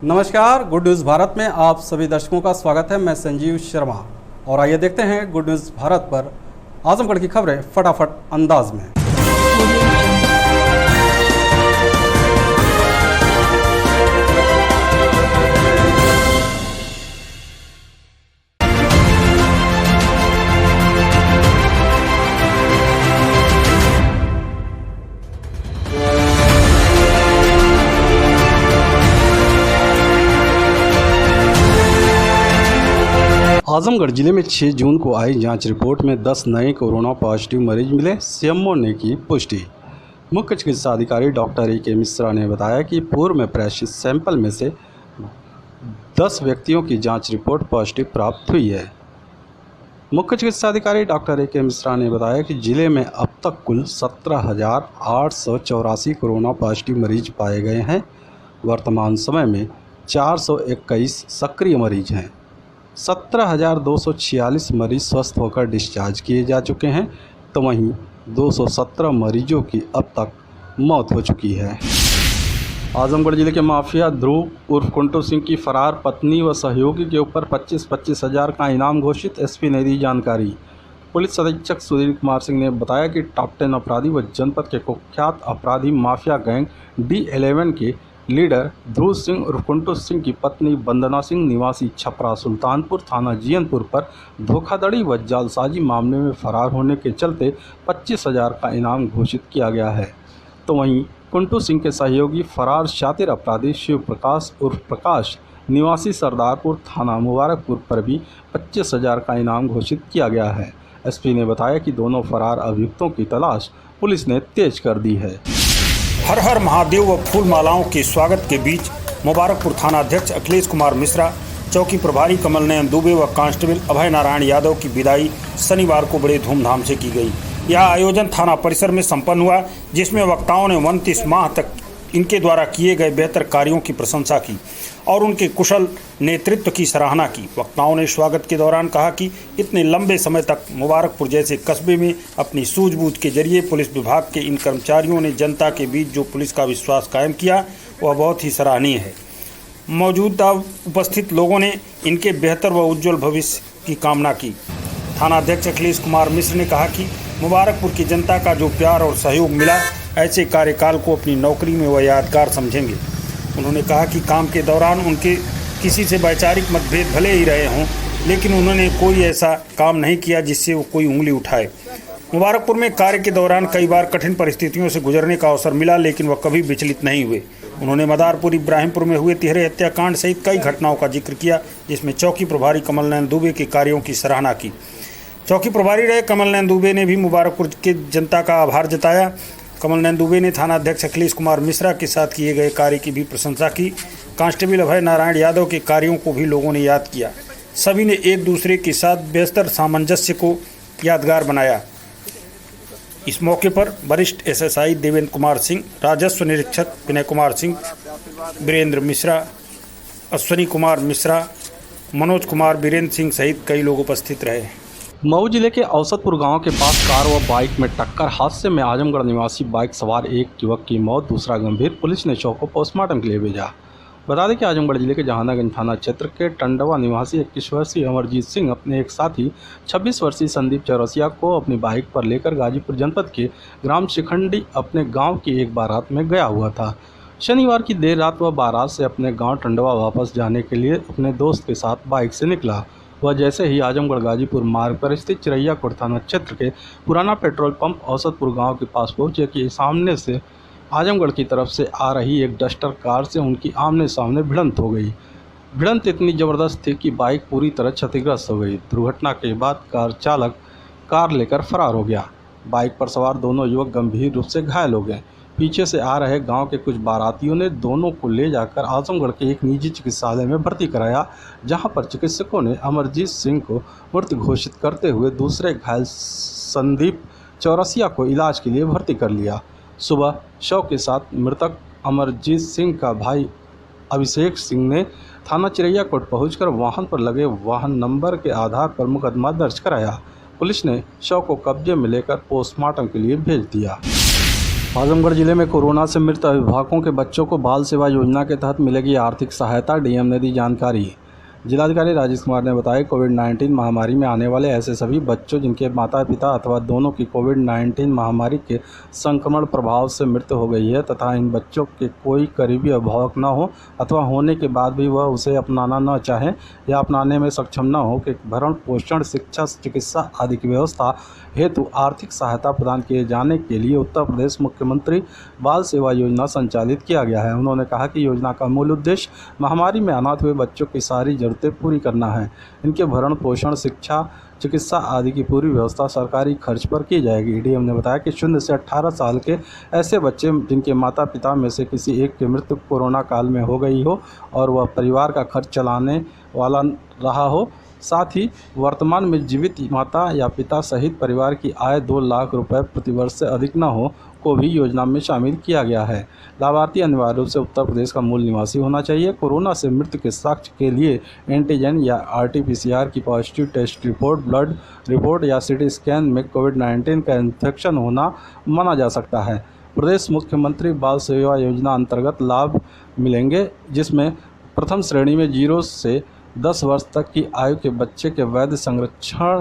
नमस्कार, good news Bharat में आप सभी दर्शकों का स्वागत है। मैं संजीव शर्मा और आइए देखते हैं गुड न्यूज़ भारत पर आजमगढ़ की खबरें फटाफट अंदाज में। आजमगढ़ जिले में 6 जून को आई जांच रिपोर्ट में 10 नए कोरोना पॉजिटिव मरीज मिले। सीएमओ ने की पुष्टि। मुख्य चिकित्सा अधिकारी डॉक्टर ए.के. मिश्रा ने बताया कि पूर्व में प्रेषित सैंपल में से 10 व्यक्तियों की जांच रिपोर्ट पॉजिटिव प्राप्त हुई है। मुख्य चिकित्सा अधिकारी डॉक्टर ए.के. मिश्रा ने बताया कि जिले में अब तक कुल 17,884 कोरोना पॉजिटिव मरीज पाए गए हैं। वर्तमान समय में 421 सक्रिय मरीज हैं। 17,246 मरीज स्वस्थ होकर डिस्चार्ज किए जा चुके हैं, तो वहीं 217 मरीजों की अब तक मौत हो चुकी है। आजमगढ़ जिले के माफिया ध्रुव उर्फ कुंटू सिंह की फरार पत्नी व सहयोगी के ऊपर 25-25 हज़ार का इनाम घोषित। एसपी ने दी जानकारी। पुलिस अधीक्षक सुधीर कुमार सिंह ने बताया कि टॉप 10 अपराधी व जनपद के कुख्यात अपराधी माफिया गैंग D11 के लीडर ध्रुव सिंह उर्फ कुंटू सिंह की पत्नी वंदना सिंह निवासी छपरा सुल्तानपुर थाना जियनपुर पर धोखाधड़ी व जालसाजी मामले में फरार होने के चलते 25,000 का इनाम घोषित किया गया है। तो वहीं कुंटू सिंह के सहयोगी फरार शातिर अपराधी शिव प्रकाश उर्फ प्रकाश निवासी सरदारपुर थाना मुबारकपुर पर भी 25,000 का इनाम घोषित किया गया है। एसपी ने बताया कि दोनों फरार अभियुक्तों की तलाश पुलिस ने तेज कर दी है। हर हर महादेव व फूल मालाओं के स्वागत के बीच मुबारकपुर थाना अध्यक्ष अखिलेश कुमार मिश्रा, चौकी प्रभारी कमल नयन दुबे व कांस्टेबल अभय नारायण यादव की विदाई शनिवार को बड़े धूमधाम से की गई। यह आयोजन थाना परिसर में संपन्न हुआ, जिसमें वक्ताओं ने 29 माह तक इनके द्वारा किए गए बेहतर कार्यों की प्रशंसा की और उनके कुशल नेतृत्व की सराहना की। वक्ताओं ने स्वागत के दौरान कहा कि इतने लंबे समय तक मुबारकपुर जैसे कस्बे में अपनी सूझबूझ के जरिए पुलिस विभाग के इन कर्मचारियों ने जनता के बीच जो पुलिस का विश्वास कायम किया, वह बहुत ही सराहनीय है। मौजूदा उपस्थित लोगों ने इनके बेहतर व उज्ज्वल भविष्य की कामना की। थाना अध्यक्ष अखिलेश कुमार मिश्र ने कहा कि मुबारकपुर की जनता का जो प्यार और सहयोग मिला, ऐसे कार्यकाल को अपनी नौकरी में वह यादगार समझेंगे। उन्होंने कहा कि काम के दौरान उनके किसी से वैचारिक मतभेद भले ही रहे हों, लेकिन उन्होंने कोई ऐसा काम नहीं किया जिससे वो कोई उंगली उठाए। मुबारकपुर में कार्य के दौरान कई बार कठिन परिस्थितियों से गुजरने का अवसर मिला, लेकिन वह कभी विचलित नहीं हुए। उन्होंने मदारपुर इब्राहिमपुर में हुए तिहरे हत्याकांड सहित कई घटनाओं का जिक्र किया, जिसमें चौकी प्रभारी कमल नयन दुबे के कार्यों की सराहना की। चौकी प्रभारी रहे कमल नयन दुबे ने भी मुबारकपुर के जनता का आभार जताया। कमल नयन दुबे ने थाना अध्यक्ष अखिलेश कुमार मिश्रा के साथ किए गए कार्य की भी प्रशंसा की। कांस्टेबल अभय नारायण यादव के कार्यों को भी लोगों ने याद किया। सभी ने एक दूसरे के साथ बेहतर सामंजस्य को यादगार बनाया। इस मौके पर वरिष्ठ एसएसआई देवेंद्र कुमार सिंह, राजस्व निरीक्षक विनय कुमार सिंह, वीरेंद्र मिश्रा, अश्विनी कुमार मिश्रा, मनोज कुमार, वीरेंद्र सिंह सहित कई लोग उपस्थित रहे। मऊ जिले के औसतपुर गांव के पास कार व बाइक में टक्कर हादसे में आजमगढ़ निवासी बाइक सवार एक युवक की मौत, दूसरा गंभीर। पुलिस ने शव को पोस्टमार्टम के लिए भेजा। बता दें कि आजमगढ़ जिले के जहानागंज थाना क्षेत्र के टंडवा निवासी 21 वर्षीय अमरजीत सिंह अपने एक साथी 26 वर्षीय संदीप चौरसिया को अपनी बाइक पर लेकर गाजीपुर जनपद के ग्राम शिखंडी अपने गाँव की एक बारात में गया हुआ था। शनिवार की देर रात वह बारात से अपने गाँव टंडवा वापस जाने के लिए अपने दोस्त के साथ बाइक से निकला। वह जैसे ही आजमगढ़ गाजीपुर मार्ग पर स्थित चिरैयाकोट थाना क्षेत्र के पुराना पेट्रोल पंप औसतपुर गांव के पास पहुंचे कि सामने से आजमगढ़ की तरफ से आ रही एक डस्टर कार से उनकी आमने सामने भिड़ंत हो गई। भिड़ंत इतनी ज़बरदस्त थी कि बाइक पूरी तरह क्षतिग्रस्त हो गई। दुर्घटना के बाद कार चालक कार लेकर फरार हो गया। बाइक पर सवार दोनों युवक गंभीर रूप से घायल हो गए। पीछे से आ रहे गांव के कुछ बारातियों ने दोनों को ले जाकर आजमगढ़ के एक निजी चिकित्सालय में भर्ती कराया, जहां पर चिकित्सकों ने अमरजीत सिंह को मृत घोषित करते हुए दूसरे घायल संदीप चौरसिया को इलाज के लिए भर्ती कर लिया। सुबह शव के साथ मृतक अमरजीत सिंह का भाई अभिषेक सिंह ने थाना चिरैयाकोट पहुंचकर वाहन पर लगे वाहन नंबर के आधार पर मुकदमा दर्ज कराया। पुलिस ने शव को कब्जे में लेकर पोस्टमार्टम के लिए भेज दिया। आजमगढ़ जिले में कोरोना से मृत अभिभावकों के बच्चों को बाल सेवा योजना के तहत मिलेगी आर्थिक सहायता। डीएम ने दी जानकारी। जिलाधिकारी राजेश कुमार ने बताया कोविड-19 महामारी में आने वाले ऐसे सभी बच्चों जिनके माता पिता अथवा दोनों की कोविड-19 महामारी के संक्रमण प्रभाव से मृत्यु हो गई है तथा इन बच्चों के कोई करीबी अभिभावक न हो अथवा होने के बाद भी वह उसे अपनाना न चाहे या अपनाने में सक्षम न हो कि भरण पोषण, शिक्षा, चिकित्सा आदि की व्यवस्था हेतु आर्थिक सहायता प्रदान किए जाने के लिए उत्तर प्रदेश मुख्यमंत्री बाल सेवा योजना संचालित किया गया है। उन्होंने कहा कि योजना का मूल उद्देश्य महामारी में अनाथ हुए बच्चों की सारी जरूरतें पूरी करना है। इनके भरण पोषण, शिक्षा, चिकित्सा आदि की पूरी व्यवस्था सरकारी खर्च पर की जाएगी। डीएम ने बताया कि 0 से 18 साल के ऐसे बच्चे जिनके माता पिता में से किसी एक की मृत्यु कोरोना काल में हो गई हो और वह परिवार का खर्च चलाने वाला रहा हो, साथ ही वर्तमान में जीवित माता या पिता सहित परिवार की आय 2 लाख रुपए प्रतिवर्ष से अधिक न हो, को भी योजना में शामिल किया गया है। लाभार्थी अनिवार्य रूप से उत्तर प्रदेश का मूल निवासी होना चाहिए। कोरोना से मृत्यु के साक्ष्य के लिए एंटीजन या RT-PCR की positive test report, blood report या CT स्कैन में कोविड-19 का इन्फेक्शन होना माना जा सकता है। प्रदेश मुख्यमंत्री बाल सेवा योजना अंतर्गत लाभ मिलेंगे, जिसमें प्रथम श्रेणी में 0 से 10 वर्ष तक की आयु के बच्चे के वैध संरक्षण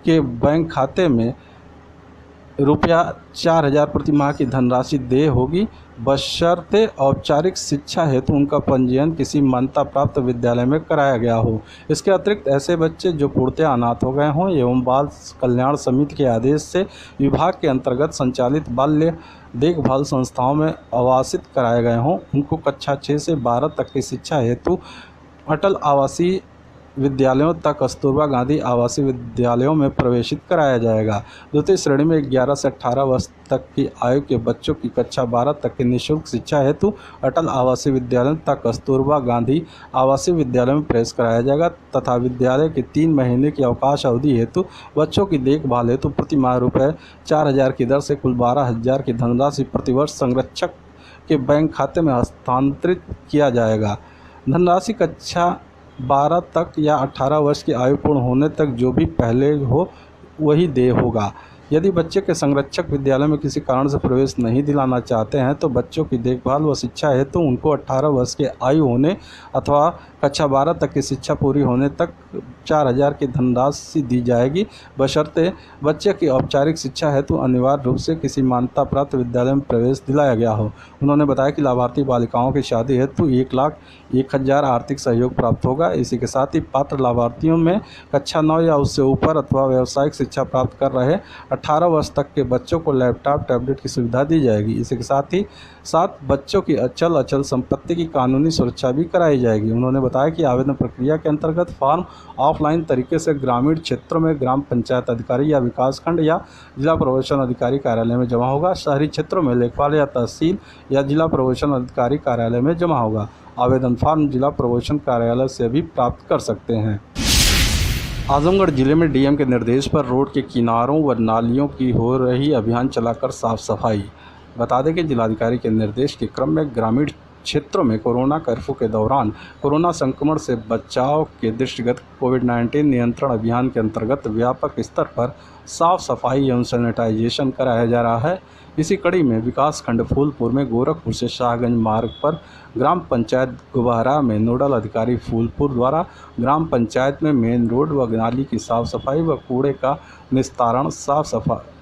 के बैंक खाते में रुपया 4,000 प्रति माह की धनराशि देय होगी, बशर्ते औपचारिक शिक्षा हेतु उनका पंजीयन किसी मान्यता प्राप्त विद्यालय में कराया गया हो। इसके अतिरिक्त ऐसे बच्चे जो पूर्णतः अनाथ हो गए हों एवं बाल कल्याण समिति के आदेश से विभाग के अंतर्गत संचालित बाल्य देखभाल संस्थाओं में आवासित कराए गए हों, उनको कक्षा 6 से 12 तक की शिक्षा हेतु अटल आवासीय विद्यालयों तक कस्तूरबा गांधी आवासीय विद्यालयों में प्रवेशित कराया जाएगा। द्वितीय श्रेणी में 11 से 18 वर्ष तक की आयु के बच्चों की कक्षा 12 तक की निःशुल्क शिक्षा हेतु अटल आवासीय विद्यालयों तक कस्तूरबा गांधी आवासीय विद्यालय में प्रवेश कराया जाएगा तथा विद्यालय की 3 महीने की अवकाश अवधि हेतु बच्चों की देखभाल हेतु प्रति माह रुपये 4,000 की दर से कुल 12,000 की धनराशि प्रतिवर्ष संरक्षक के बैंक खाते में हस्तांतरित किया जाएगा। धनराशि कक्षा 12 तक या 18 वर्ष की आयु पूर्ण होने तक जो भी पहले हो वही देय होगा। यदि बच्चे के संरक्षक विद्यालय में किसी कारण से प्रवेश नहीं दिलाना चाहते हैं तो बच्चों की देखभाल व शिक्षा हेतु तो उनको 18 वर्ष की आयु होने अथवा कक्षा 12 तक की शिक्षा पूरी होने तक 4,000 की धनराशि दी जाएगी, बशर्ते बच्चे की औपचारिक शिक्षा हेतु अनिवार्य रूप से किसी मान्यता प्राप्त विद्यालय में प्रवेश दिलाया गया हो। उन्होंने बताया कि लाभार्थी बालिकाओं की शादी हेतु 1,01,000 आर्थिक सहयोग प्राप्त होगा। इसी के साथ ही पात्र लाभार्थियों में कक्षा 9 या उससे ऊपर अथवा व्यावसायिक शिक्षा प्राप्त कर रहे 18 वर्ष तक के बच्चों को लैपटॉप, टैबलेट की सुविधा दी जाएगी। इसी के साथ ही बच्चों की अचल संपत्ति की कानूनी सुरक्षा भी कराई जाएगी। उन्होंने बताया कि आवेदन प्रक्रिया के अंतर्गत फॉर्म ऑफलाइन तरीके से ग्रामीण क्षेत्रों में ग्राम पंचायत अधिकारी या विकासखंड या जिला प्रशासन अधिकारी कार्यालय में जमा होगा। शहरी क्षेत्रों में लेखपाल या तहसील या जिला प्रशासन अधिकारी कार्यालय में जमा होगा। आवेदन फॉर्म जिला प्रशासन कार्यालय से भी प्राप्त कर सकते हैं। आजमगढ़ जिले में डीएम के निर्देश पर रोड के किनारों व नालियों की हो रही अभियान चलाकर साफ सफाई। बता दें कि जिलाधिकारी के निर्देश के क्रम में ग्रामीण क्षेत्रों में कोरोना कर्फ्यू के दौरान कोरोना संक्रमण से बचाव के दृष्टिगत कोविड-19 नियंत्रण अभियान के अंतर्गत व्यापक स्तर पर साफ सफाई एवं सैनिटाइजेशन कराया जा रहा है। इसी कड़ी में विकासखंड फूलपुर में गोरखपुर से शाहगंज मार्ग पर ग्राम पंचायत गुबहरा में नोडल अधिकारी फूलपुर द्वारा ग्राम पंचायत में मेन रोड व नाली की साफ सफाई व कूड़े का निस्तारण साफ सफाई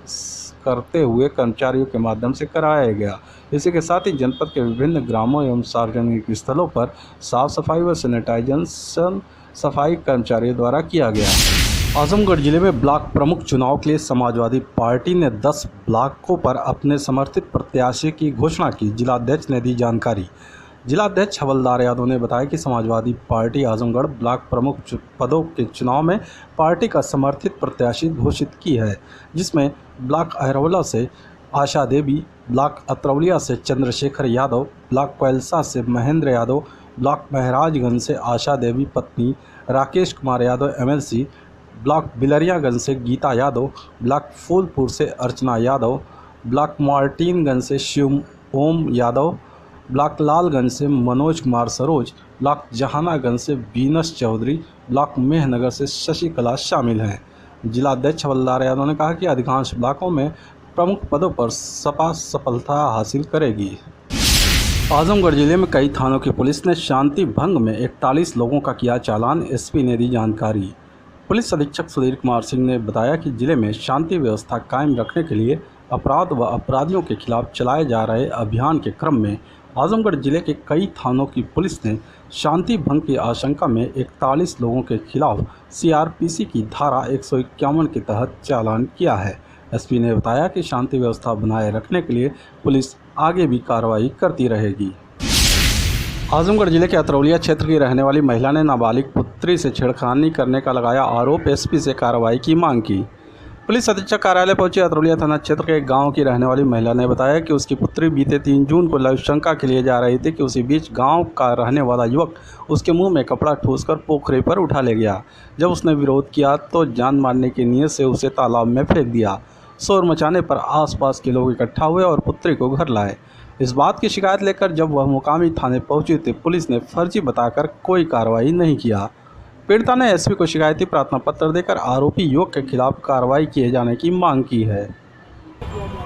करते हुए कर्मचारियों के माध्यम से कराया गया। इसी के साथ ही जनपद के विभिन्न ग्रामों एवं सार्वजनिक स्थलों पर साफ सफाई व सैनिटाइजेशन सफाई कर्मचारियों द्वारा किया गया। आजमगढ़ जिले में ब्लॉक प्रमुख चुनाव के लिए समाजवादी पार्टी ने 10 ब्लॉकों पर अपने समर्थित प्रत्याशी की घोषणा की। जिलाध्यक्ष ने दी जानकारी। जिलाध्यक्ष हवलदार यादव ने बताया कि समाजवादी पार्टी आजमगढ़ ब्लॉक प्रमुख पदों के चुनाव में पार्टी का समर्थित प्रत्याशी घोषित की है, जिसमें ब्लॉक अहरवला से आशा देवी, ब्लॉक अतरौलिया से चंद्रशेखर यादव, ब्लॉक कोयलसा से महेंद्र यादव, ब्लॉक महराजगंज से आशा देवी पत्नी राकेश कुमार यादव MLC, ब्लॉक बिलरियागंज से गीता यादव, ब्लॉक फूलपुर से अर्चना यादव, ब्लॉक मार्टिनगंज से शिव ओम यादव, ब्लॉक लालगंज से मनोज कुमार सरोज, ब्लॉक जहानागंज से बीनस चौधरी, ब्लॉक मेहनगर से शशिकला शामिल हैं। जिलाध्यक्ष हवलदार यादव ने कहा कि अधिकांश ब्लॉकों में प्रमुख पदों पर सपा सफलता हासिल करेगी। आजमगढ़ जिले में कई थानों की पुलिस ने शांति भंग में 41 लोगों का किया चालान। एसपी ने दी जानकारी। पुलिस अधीक्षक सुधीर कुमार सिंह ने बताया कि जिले में शांति व्यवस्था कायम रखने के लिए अपराध व अपराधियों के खिलाफ चलाए जा रहे अभियान के क्रम में आजमगढ़ जिले के कई थानों की पुलिस ने शांति भंग की आशंका में 41 लोगों के खिलाफ सीआरपीसी की धारा 151 के तहत चालान किया है। एसपी ने बताया कि शांति व्यवस्था बनाए रखने के लिए पुलिस आगे भी कार्रवाई करती रहेगी। आजमगढ़ जिले के अतरौलिया क्षेत्र की रहने वाली महिला ने नाबालिग पुत्री से छेड़खानी करने का लगाया आरोप। एसपी से कार्रवाई की मांग की। पुलिस अधीक्षक कार्यालय पहुंची अतरौलिया थाना क्षेत्र के एक गांव की रहने वाली महिला ने बताया कि उसकी पुत्री बीते 3 जून को लघुशंका के लिए जा रही थी कि उसी बीच गांव का रहने वाला युवक उसके मुंह में कपड़ा ठूंसकर पोखरे पर उठा ले गया। जब उसने विरोध किया तो जान मारने की नीयत से उसे तालाब में फेंक दिया। शोर मचाने पर आसपास के लोग इकट्ठा हुए और पुत्री को घर लाए। इस बात की शिकायत लेकर जब वह मुकामी थाने पहुंची तो पुलिस ने फर्जी बताकर कोई कार्रवाई नहीं किया। पीड़िता ने एसपी को शिकायती प्रार्थना पत्र देकर आरोपी युवक के खिलाफ कार्रवाई किए जाने की मांग की है।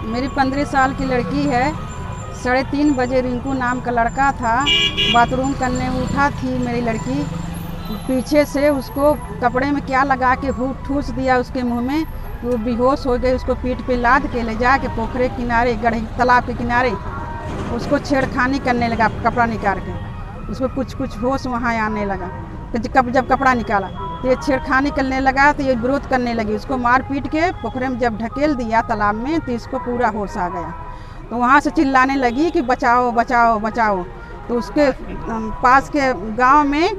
मेरी 15 साल की लड़की है। 3:30 बजे रिंकू नाम का लड़का था, बाथरूम करने उठा थी मेरी लड़की। पीछे से उसको कपड़े में क्या लगा के ठूस दिया उसके मुंह में। वो बेहोश हो गई। उसको पीठ पे लाद के ले जा के पोखरे किनारे तालाब के किनारे उसको छेड़खानी करने लगा। कपड़ा निकाल के उसको कुछ होश वहाँ आने लगा। जब कपड़ा निकाला तो ये छेड़खानी करने लगा, तो ये विरोध करने लगी। उसको मार पीट के पोखरे में जब ढकेल दिया तालाब में तो इसको पूरा होश आ गया। तो वहाँ से चिल्लाने लगी कि बचाओ बचाओ बचाओ। तो उसके पास के गांव में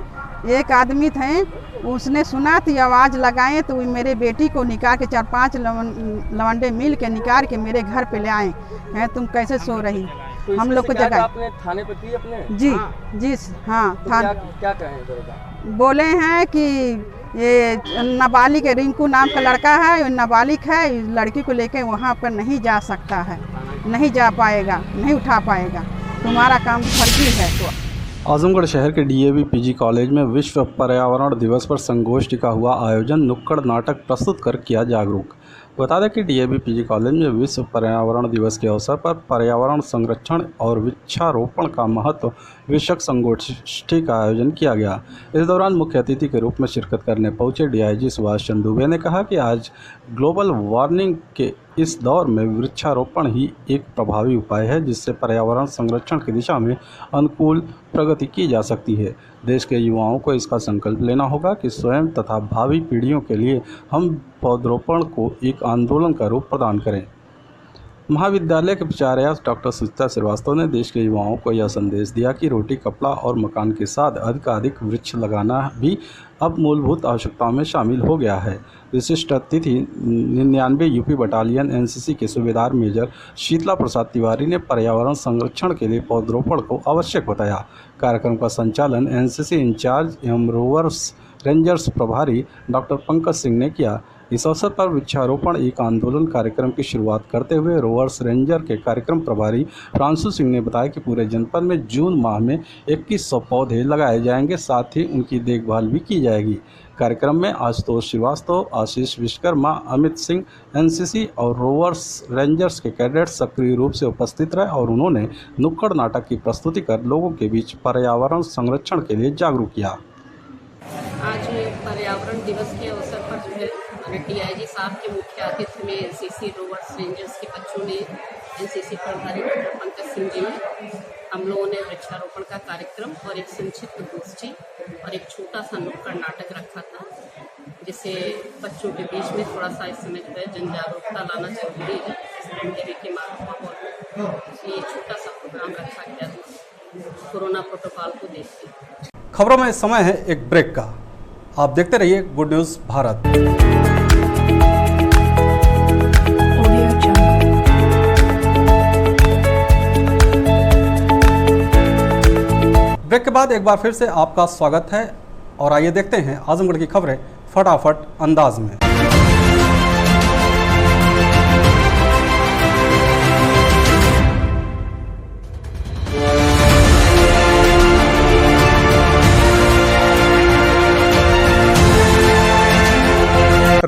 एक आदमी थे, उसने सुना तो आवाज़ लगाए तो मेरे बेटी को निकाल के 4-5 लवंडे मिल के निकाल के मेरे घर पे ले आए हैं। तुम कैसे सो रही? तो हम लोग को जगह आपने थाने पे दी अपने? जी जी हाँ तो थाना। क्या कहें? बोले हैं कि ये नाबालिग रिंकू नाम का लड़का है, नाबालिग है, लड़की को लेके वहाँ पर नहीं जा सकता है, नहीं जा पाएगा, नहीं उठा पाएगा, तुम्हारा काम फर्जी है। तो आजमगढ़ शहर के डीएवी पीजी कॉलेज में विश्व पर्यावरण दिवस पर संगोष्ठी का हुआ आयोजन। नुक्कड़ नाटक प्रस्तुत कर किया जागरूक। बता दें कि डीएवी पीजी कॉलेज में विश्व पर्यावरण दिवस के अवसर पर पर्यावरण संरक्षण और वृक्षारोपण का महत्व विषयक संगोष्ठी का आयोजन किया गया। इस दौरान मुख्य अतिथि के रूप में शिरकत करने पहुंचे डीआईजी सुभाष चंद्र दुबे ने कहा कि आज ग्लोबल वार्मिंग के इस दौर में वृक्षारोपण ही एक प्रभावी उपाय है जिससे पर्यावरण संरक्षण की दिशा में अनुकूल प्रगति की जा सकती है। देश के युवाओं को इसका संकल्प लेना होगा कि स्वयं तथा भावी पीढ़ियों के लिए हम पौधरोपण को एक आंदोलन का रूप प्रदान करें। महाविद्यालय के प्राचार्य डॉक्टर सुचिता श्रीवास्तव ने देश के युवाओं को यह संदेश दिया कि रोटी, कपड़ा और मकान के साथ अधिकाधिक वृक्ष लगाना भी अब मूलभूत आवश्यकताओं में शामिल हो गया है। विशिष्ट अतिथि 99 यूपी बटालियन एनसीसी के सूबेदार मेजर शीतला प्रसाद तिवारी ने पर्यावरण संरक्षण के लिए पौधरोपण को आवश्यक बताया। कार्यक्रम का संचालन एनसीसी इंचार्ज एवं रोवर्स रेंजर्स प्रभारी डॉक्टर पंकज सिंह ने किया। इस अवसर पर वृक्षारोपण एक आंदोलन कार्यक्रम की शुरुआत करते हुए रोवर्स रेंजर के कार्यक्रम प्रभारी फ्रांसु सिंह ने बताया कि पूरे जनपद में जून माह में 2100 पौधे लगाए जाएंगे, साथ ही उनकी देखभाल भी की जाएगी। कार्यक्रम में आशुतोष श्रीवास्तव, आशीष विश्वकर्मा, अमित सिंह, एनसीसी और रोवर्स रेंजर्स के कैडेट सक्रिय रूप से उपस्थित रहे और उन्होंने नुक्कड़ नाटक की प्रस्तुति कर लोगों के बीच पर्यावरण संरक्षण के लिए जागरूक किया। आज पर्यावरण दिवस के अवसर पर जो है हमारे डीआईजी साहब के मुख्य आतिथ्य में एनसीसी रोवर्स रेंजर्स के बच्चों ने, एनसीसी प्रभारी डॉक्टर पंकज सिंह जी ने, हम लोगों ने वृक्षारोपण का कार्यक्रम और एक संक्षिप्त गोष्ठी और एक छोटा सा नुक्कड़ नाटक रखा था, जिससे बच्चों के बीच में थोड़ा सा इस समय जो है जन जागरूकता लाना जरूरी है। इस पेंडेमिक के माहौल में ये छोटा सा प्रोग्राम रखा गया था कोरोना प्रोटोकॉल को देखते हुए। खबरों में समय है एक ब्रेक का। आप देखते रहिए गुड न्यूज़ भारत। ब्रेक के बाद एक बार फिर से आपका स्वागत है और आइए देखते हैं आजमगढ़ की खबरें फटाफट अंदाज में।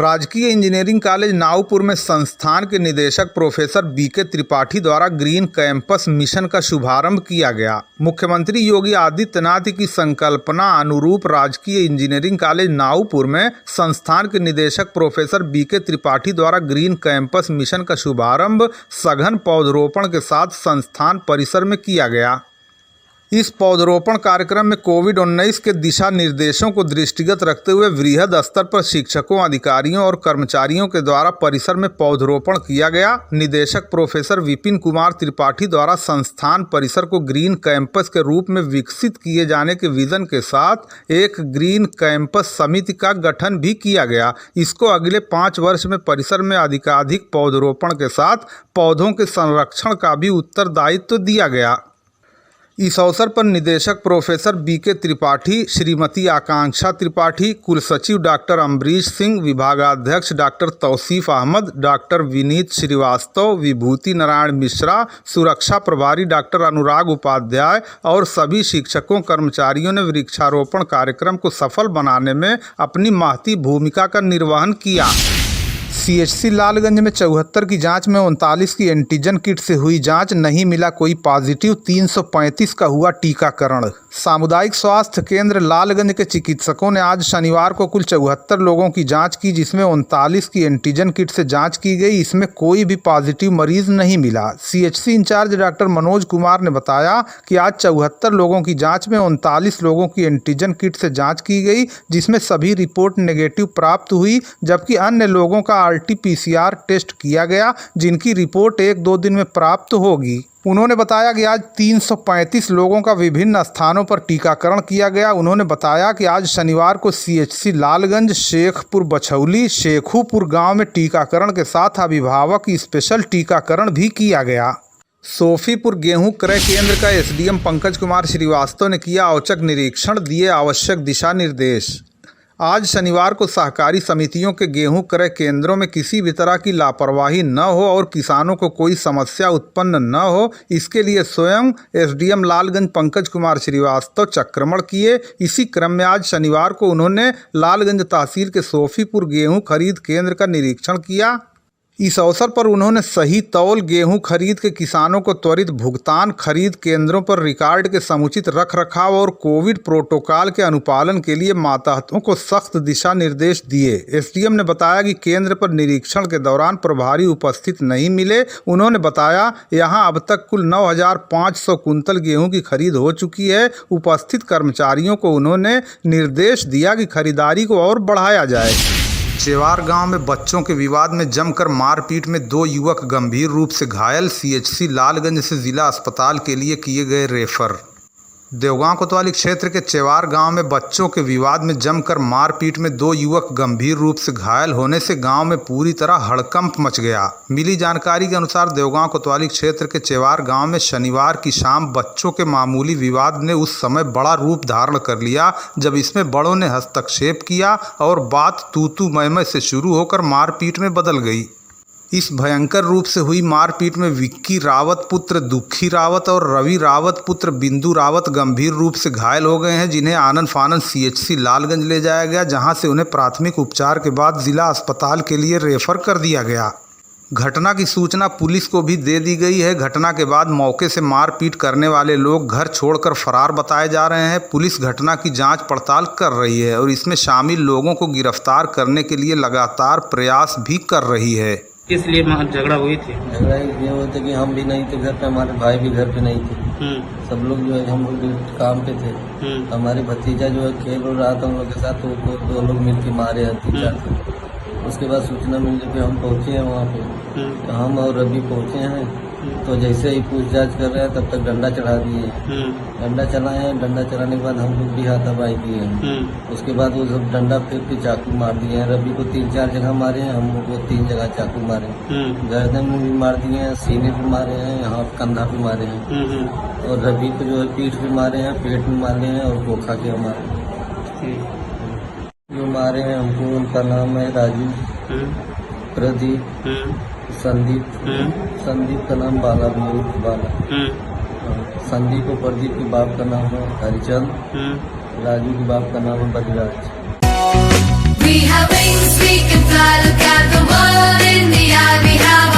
राजकीय इंजीनियरिंग कॉलेज नागपुर में संस्थान के निदेशक प्रोफेसर बीके त्रिपाठी द्वारा ग्रीन कैंपस मिशन का शुभारंभ किया गया। मुख्यमंत्री योगी आदित्यनाथ की संकल्पना अनुरूप राजकीय इंजीनियरिंग कॉलेज नागपुर में संस्थान के निदेशक प्रोफेसर बीके त्रिपाठी द्वारा ग्रीन कैंपस मिशन का शुभारंभ सघन पौधरोपण के साथ संस्थान परिसर में किया गया। इस पौधरोपण कार्यक्रम में कोविड-19 के दिशा निर्देशों को दृष्टिगत रखते हुए वृहद स्तर पर शिक्षकों, अधिकारियों और कर्मचारियों के द्वारा परिसर में पौधरोपण किया गया। निदेशक प्रोफेसर विपिन कुमार त्रिपाठी द्वारा संस्थान परिसर को ग्रीन कैंपस के रूप में विकसित किए जाने के विजन के साथ एक ग्रीन कैंपस समिति का गठन भी किया गया। इसको अगले 5 वर्ष में परिसर में अधिकाधिक पौधरोपण के साथ पौधों के संरक्षण का भी उत्तरदायित्व दिया गया। इस अवसर पर निदेशक प्रोफेसर बीके त्रिपाठी, श्रीमती आकांक्षा त्रिपाठी, कुलसचिव डॉक्टर अम्बरीश सिंह, विभागाध्यक्ष डॉक्टर तौसीफ अहमद, डॉक्टर विनीत श्रीवास्तव, विभूति नारायण मिश्रा, सुरक्षा प्रभारी डॉक्टर अनुराग उपाध्याय और सभी शिक्षकों कर्मचारियों ने वृक्षारोपण कार्यक्रम को सफल बनाने में अपनी महती भूमिका का निर्वहन किया। सीएचसी लालगंज में 74 की जांच में 39 की एंटीजन किट से हुई जांच, नहीं मिला कोई पॉजिटिव। 335 का हुआ टीकाकरण। सामुदायिक स्वास्थ्य केंद्र लालगंज के चिकित्सकों ने आज शनिवार को कुल 74 लोगों की जांच की, जिसमें 39 की एंटीजन किट से जांच की गई। इसमें कोई भी पॉजिटिव मरीज नहीं मिला। CHC in-charge doctor Manoj Kumar ने बताया कि आज 74 लोगों की जांच में 39 लोगों की एंटीजन किट से जाँच की गई, जिसमें सभी रिपोर्ट नेगेटिव प्राप्त हुई, जबकि अन्य लोगों का RT-PCR टेस्ट किया गया, जिनकी रिपोर्ट 1-2 दिन में प्राप्त होगी। उन्होंने बताया कि आज 335 लोगों का विभिन्न स्थानों पर टीकाकरण किया गया। उन्होंने बताया कि आज शनिवार को सीएचसी लालगंज, शेखपुर बछौली, शेखुपुर गांव में टीकाकरण के साथ अभिभावक स्पेशल टीकाकरण भी किया गया। सोफीपुर गेहूं क्रय केंद्र का एसडीएम पंकज कुमार श्रीवास्तव ने किया औचक निरीक्षण, दिए आवश्यक दिशा निर्देश। आज शनिवार को सहकारी समितियों के गेहूं क्रय केंद्रों में किसी भी तरह की लापरवाही न हो और किसानों को कोई समस्या उत्पन्न न हो, इसके लिए स्वयं एसडीएम लालगंज पंकज कुमार श्रीवास्तव चक्रमण किए। इसी क्रम में आज शनिवार को उन्होंने लालगंज तहसील के सोफीपुर गेहूं खरीद केंद्र का निरीक्षण किया। इस अवसर पर उन्होंने सही तौल गेहूं खरीद के किसानों को त्वरित भुगतान, खरीद केंद्रों पर रिकॉर्ड के समुचित रखरखाव और कोविड प्रोटोकॉल के अनुपालन के लिए मातहतों को सख्त दिशा निर्देश दिए। एसडीएम ने बताया कि केंद्र पर निरीक्षण के दौरान प्रभारी उपस्थित नहीं मिले। उन्होंने बताया यहां अब तक कुल 9,500 कुंतल गेहूं की खरीद हो चुकी है। उपस्थित कर्मचारियों को उन्होंने निर्देश दिया कि खरीदारी को और बढ़ाया जाए। चेवार गांव में बच्चों के विवाद में जमकर मारपीट में 2 युवक गंभीर रूप से घायल, सीएचसी लालगंज से जिला अस्पताल के लिए किए गए रेफर। देवगांव कोतवाली क्षेत्र के चेवार गांव में बच्चों के विवाद में जमकर मारपीट में 2 युवक गंभीर रूप से घायल होने से गांव में पूरी तरह हड़कंप मच गया। मिली जानकारी के अनुसार देवगांव कोतवाली क्षेत्र के चेवार गांव में शनिवार की शाम बच्चों के मामूली विवाद ने उस समय बड़ा रूप धारण कर लिया, जब इसमें बड़ों ने हस्तक्षेप किया और बात तू-तू मैं-मैं से शुरू होकर मारपीट में बदल गई। इस भयंकर रूप से हुई मारपीट में विक्की रावत पुत्र दुखी रावत और रवि रावत पुत्र बिंदु रावत गंभीर रूप से घायल हो गए हैं, जिन्हें आनन फानन सीएचसी लालगंज ले जाया गया, जहां से उन्हें प्राथमिक उपचार के बाद जिला अस्पताल के लिए रेफर कर दिया गया। घटना की सूचना पुलिस को भी दे दी गई है। घटना के बाद मौके से मारपीट करने वाले लोग घर छोड़कर फरार बताए जा रहे हैं। पुलिस घटना की जांच पड़ताल कर रही है और इसमें शामिल लोगों को गिरफ्तार करने के लिए लगातार प्रयास भी कर रही है। किस लिए झगड़ा हुई थी? झगड़ा ये हुआ था कि हम भी नहीं थे घर पे, हमारे भाई भी घर पे नहीं थे। सब लोग जो है हम लोग काम पे थे। हमारे भतीजा जो है खेल रहा था उन लोग के साथ, तो 2 लोग मिलकर मारे हैं 3-4। उसके बाद सूचना मिलने पे हम पहुँचे हैं वहाँ पे। तो हम और रवि पहुँचे हैं, तो जैसे ही पूछताछ कर रहे हैं तब तक डंडा चढ़ा दिए। डंडा चलाए हैं, डंडा चलाने के बाद हम लोग भी हाथापाई किए हैं। उसके बाद वो सब डंडा फिर के चाकू मार दिए हैं। रवि को 3-4 जगह मारे हैं, हम लोग को 3 जगह चाकू मारे हैं। गर्दन में भी मार दिए हैं, सीने पे मारे हैं, यहाँ कंधा पे मारे हैं। और रवि को जो है पीठ पे मारे हैं, पेट में मारे हैं और गोखा के मारे। जो मारे हैं हमको, उनका नाम है राजू, प्रदीप, संदीप का नाम बाला भी, बाला। संदीप और प्रदीप के बाप का नाम है हरिचंद। राजू के बाप का नाम है Baliraj. We have wings, we can fly, look at the world in the eye. We have